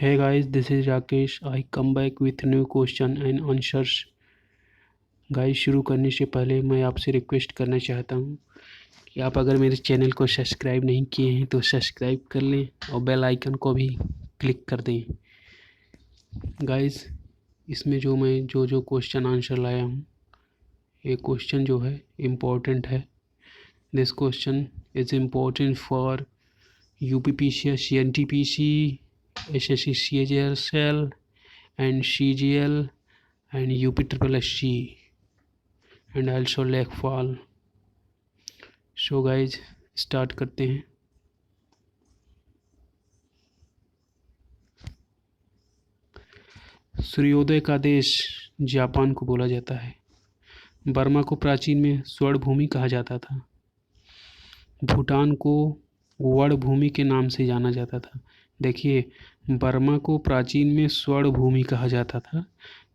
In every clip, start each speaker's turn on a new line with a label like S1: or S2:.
S1: Hey guys, this is Rakesh. I come back with new question and answers. Guys, शुरू करने से पहले मैं आपसे रिक्वेस्ट करना चाहता हूँ कि आप अगर मेरे चैनल को सब्सक्राइब नहीं किए हैं तो सब्सक्राइब कर लें और बेल आइकन को भी क्लिक कर दें। गाइस, इसमें मैं जो क्वेश्चन आंसर लाया हूँ, ये क्वेश्चन जो है इम्पोर्टेंट है। This question is important for UPPCS, CNTPC, SSC CHL and CGL and UPSSC and also Lakefall. So guys, start करते हैं। सूर्योदय का देश जापान को बोला जाता है। बर्मा को प्राचीन में स्वर्ण भूमि कहा जाता था। भूटान को वर्ण भूमि के नाम से जाना जाता था। देखिए, बर्मा को प्राचीन में स्वर्ण भूमि कहा जाता था,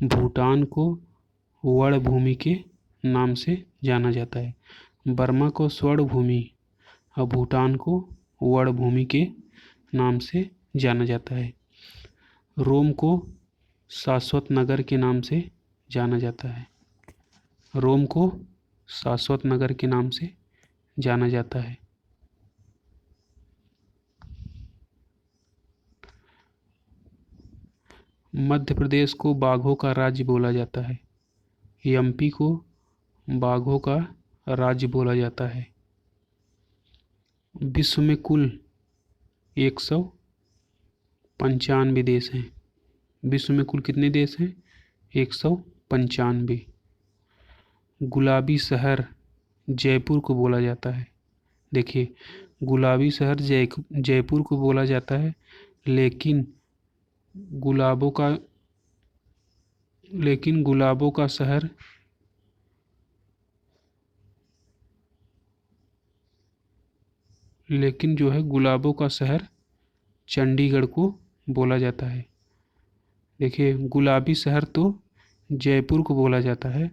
S1: भूटान को वर्ण भूमि के नाम से जाना जाता है। बर्मा को स्वर्ण भूमि और भूटान को वर्ण भूमि के नाम से जाना जाता है। रोम को शाश्वत नगर के नाम से जाना जाता है। रोम को शाश्वत नगर के नाम से जाना जाता है। मध्य प्रदेश को बाघों का राज्य बोला जाता है। MP को बाघों का राज्य बोला जाता है। विश्व में कुल 195 देश हैं। विश्व में कुल कितने देश हैं? 195। गुलाबी शहर जयपुर को बोला जाता है। देखिए, गुलाबी शहर जयपुर को बोला जाता है, लेकिन गुलाबों का शहर गुलाबों का शहर चंडीगढ़ को बोला जाता है। देखिए, गुलाबी शहर तो जयपुर को बोला जाता है,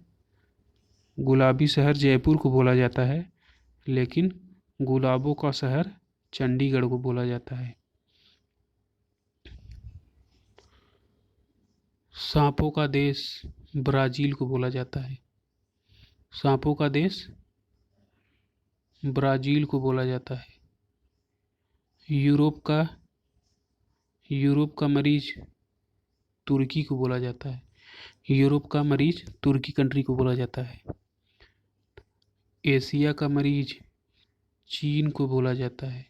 S1: गुलाबी शहर जयपुर को बोला जाता है, लेकिन गुलाबों का शहर चंडीगढ़ को बोला जाता है। सांपों का देश ब्राज़ील को बोला जाता है। सांपों का देश ब्राज़ील को बोला जाता है। यूरोप का मरीज तुर्की को बोला जाता है। यूरोप का मरीज तुर्की कंट्री को बोला जाता है। एशिया का मरीज चीन को बोला जाता है।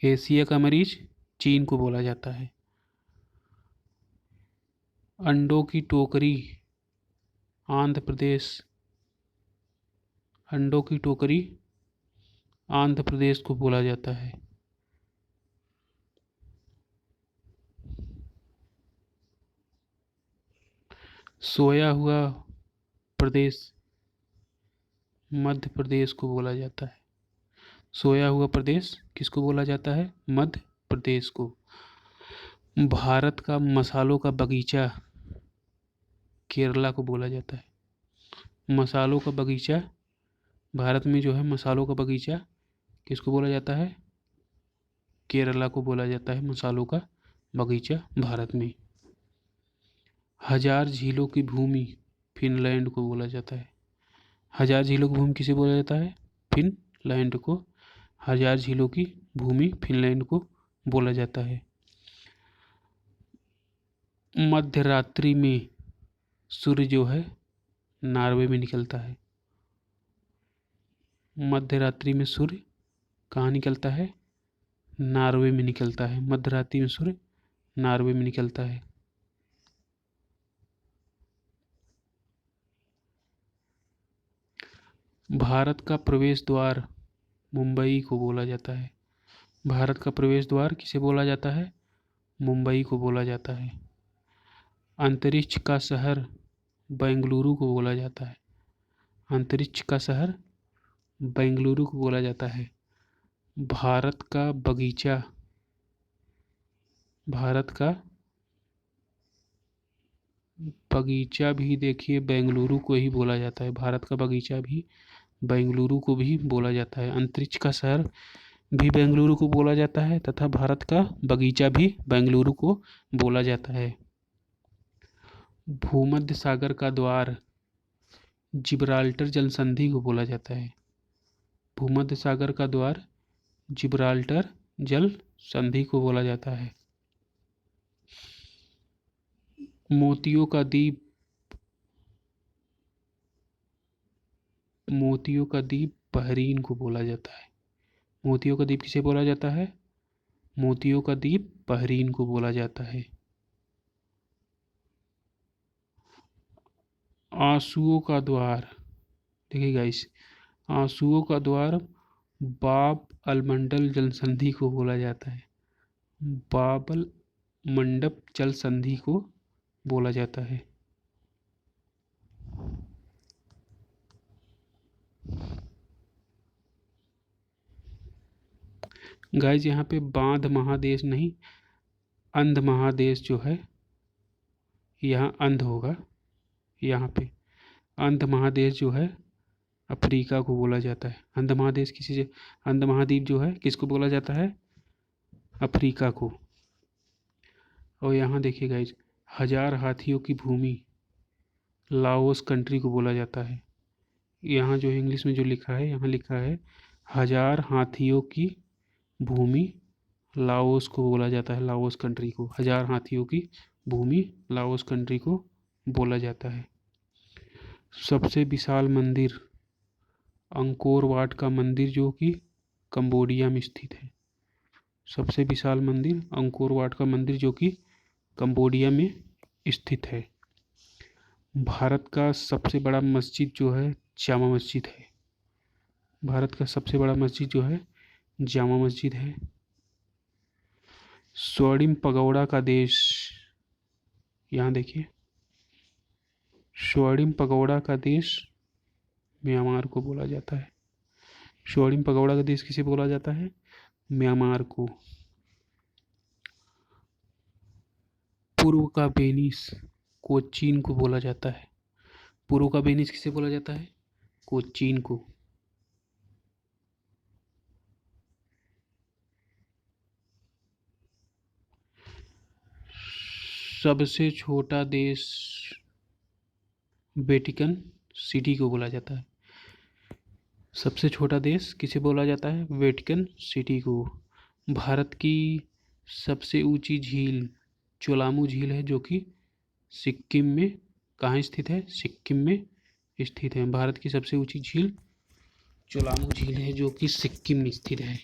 S1: एशिया का मरीज चीन को बोला जाता है। अंडों की टोकरी आंध्र प्रदेश को बोला जाता है। सोया हुआ प्रदेश मध्य प्रदेश को बोला जाता है। सोया हुआ प्रदेश किसको बोला जाता है? मध्य प्रदेश को। भारत का मसालों का बगीचा केरला को बोला जाता है। मसालों का बगीचा भारत में मसालों का बगीचा किसको बोला जाता है? केरला को बोला जाता है मसालों का बगीचा भारत में। हजार झीलों की भूमि फिनलैंड को बोला जाता है। हजार झीलों की भूमि किसे बोला जाता है? फिनलैंड को। हजार झीलों की भूमि फिनलैंड को बोला जाता है। मध्य रात्रि में सूर्य नॉर्वे में निकलता है। मध्य रात्रि में सूर्य कहाँ निकलता है? नॉर्वे में निकलता है। मध्य रात्रि में सूर्य नॉर्वे में निकलता है। भारत का प्रवेश द्वार मुंबई को बोला जाता है। भारत का प्रवेश द्वार किसे बोला जाता है? मुंबई को बोला जाता है। अंतरिक्ष का शहर बेंगलुरु को बोला जाता है। अंतरिक्ष का शहर बेंगलुरु को बोला जाता है। भारत का बगीचा भी देखिए बेंगलुरु को ही बोला जाता है। भारत का बगीचा भी बेंगलुरु को भी बोला जाता है। अंतरिक्ष का शहर भी बेंगलुरु को बोला जाता है तथा भारत का बगीचा भी बेंगलुरु को बोला जाता है। भूमध्य सागर का द्वार जिब्राल्टर जल संधि को बोला जाता है। भूमध्य सागर का द्वार जिब्राल्टर जल संधि को बोला जाता है। मोतियों का द्वीप बहरीन को बोला जाता है। मोतियों का द्वीप किसे बोला जाता है? मोतियों का द्वीप बहरीन को बोला जाता है। आंसुओं का द्वार, देखिए गाइस, आंसुओं का द्वार बाब अलमंडल जल संधि को बोला जाता है। बाबल मंडप जल संधि को बोला जाता है। गाइस यहाँ पे बांध महादेश नहीं, अंध महादेश जो है, यहाँ अंध होगा। यहाँ पे अंध महादेश जो है अफ्रीका को बोला जाता है। अंध महादेश अंध महाद्वीप जो है किसको बोला जाता है? अफ्रीका को। और यहाँ देखिए गाइस, 1000 हाथियों की भूमि लाओस कंट्री को बोला जाता है। यहाँ जो इंग्लिश में जो लिखा है, यहाँ लिखा है 1000 हाथियों की भूमि लाओस को बोला जाता है। लाओस कंट्री को 1000 हाथियों की भूमि लाओस कंट्री को बोला जाता है। सबसे विशाल मंदिर अंकोर वाट का मंदिर जो कि कंबोडिया में स्थित है। सबसे विशाल मंदिर अंकोर वाट का मंदिर जो कि कंबोडिया में स्थित है। भारत का सबसे बड़ा मस्जिद जो है जामा मस्जिद है। भारत का सबसे बड़ा मस्जिद जो है जामा मस्जिद है। स्वर्णिम पगोड़ा का देश, यहाँ देखिए, स्वर्णिम पगोड़ा का देश म्यांमार को बोला जाता है। स्वर्णिम पगोड़ा का देश किसे बोला जाता है? म्यांमार को। पूर्व का वेनिस कोचीन को बोला जाता है। पूर्व का वेनिस किसे बोला जाता है? कोचीन को। सबसे छोटा देश वेटिकन सिटी को बोला जाता है। सबसे छोटा देश किसे बोला जाता है? वेटिकन सिटी को। भारत की सबसे ऊंची झील चोलामू झील है जो कि सिक्किम में कहाँ स्थित है? सिक्किम में स्थित है। भारत की सबसे ऊंची झील चोलामू झील है जो कि सिक्किम में स्थित है।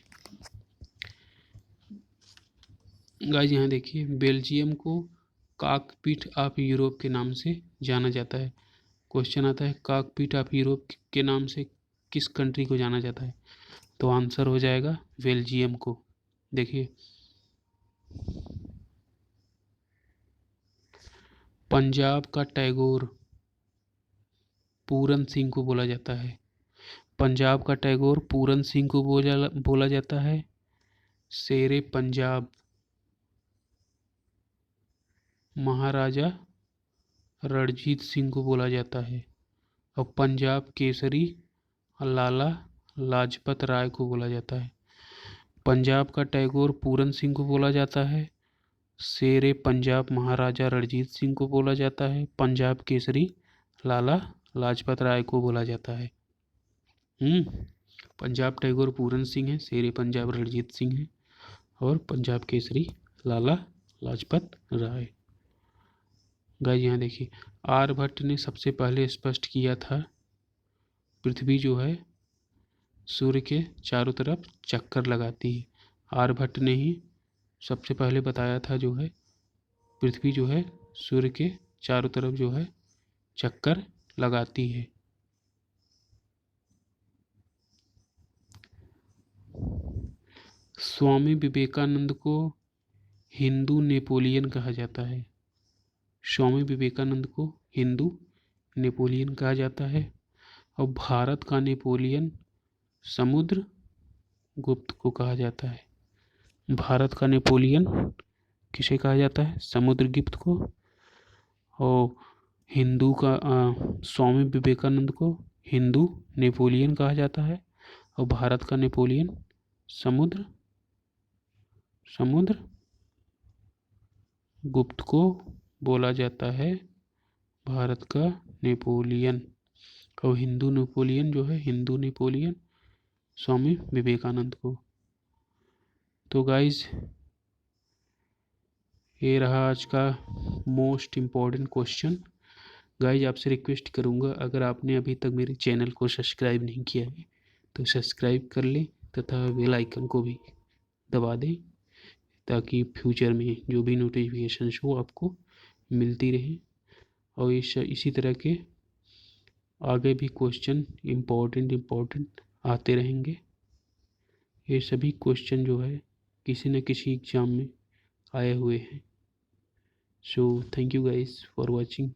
S1: गाइस यहाँ देखिए, बेल्जियम को कॉकपिट ऑफ यूरोप के नाम से जाना जाता है। क्वेश्चन आता है कॉकपिट ऑफ यूरोप के नाम से किस कंट्री को जाना जाता है? तो आंसर हो जाएगा बेल्जियम को। देखिए, पंजाब का टैगोर पूरन सिंह को बोला जाता है। पंजाब का टैगोर पूरन सिंह को बोला जाता है। शेरे पंजाब महाराजा रणजीत सिंह को बोला जाता है। और पंजाब केसरी लाला लाजपत राय को बोला जाता है। पंजाब का टैगोर पूरन सिंह को बोला जाता है। शेरे पंजाब महाराजा रणजीत सिंह को बोला जाता है। पंजाब केसरी लाला लाजपत राय को बोला जाता है। पंजाब टैगोर पूरन सिंह है, शेरे पंजाब रणजीत सिंह है और पंजाब केसरी लाला लाजपत राय। गाइस यहाँ देखिए, आर्यभट्ट ने सबसे पहले स्पष्ट किया था पृथ्वी जो है सूर्य के चारों तरफ चक्कर लगाती है। आर्यभट्ट ने ही सबसे पहले बताया था जो है पृथ्वी जो है सूर्य के चारों तरफ जो है चक्कर लगाती है। स्वामी विवेकानंद को हिंदू नेपोलियन कहा जाता है। स्वामी विवेकानंद को हिंदू नेपोलियन कहा जाता है। और भारत का नेपोलियन समुद्र गुप्त को कहा जाता है। भारत का नेपोलियन किसे कहा जाता है? समुद्रगुप्त को। और स्वामी विवेकानंद को हिंदू नेपोलियन कहा जाता है। और भारत का नेपोलियन समुद्र, समुद्र गुप्त को बोला जाता है भारत का नेपोलियन। और हिंदू नेपोलियन जो है, हिंदू नेपोलियन स्वामी विवेकानंद को। तो गाइज ये रहा आज का मोस्ट इम्पॉर्टेंट क्वेश्चन। गाइज आपसे रिक्वेस्ट करूँगा, अगर आपने अभी तक मेरे चैनल को सब्सक्राइब नहीं किया है तो सब्सक्राइब कर लें तथा बेल आइकन को भी दबा दें, ताकि फ्यूचर में जो भी नोटिफिकेशंस हो आपको मिलती रहे। और इसी तरह के आगे भी क्वेश्चन इम्पोर्टेंट आते रहेंगे। ये सभी क्वेश्चन जो है किसी न किसी एग्ज़ाम में आए हुए हैं। So thank you guys for watching.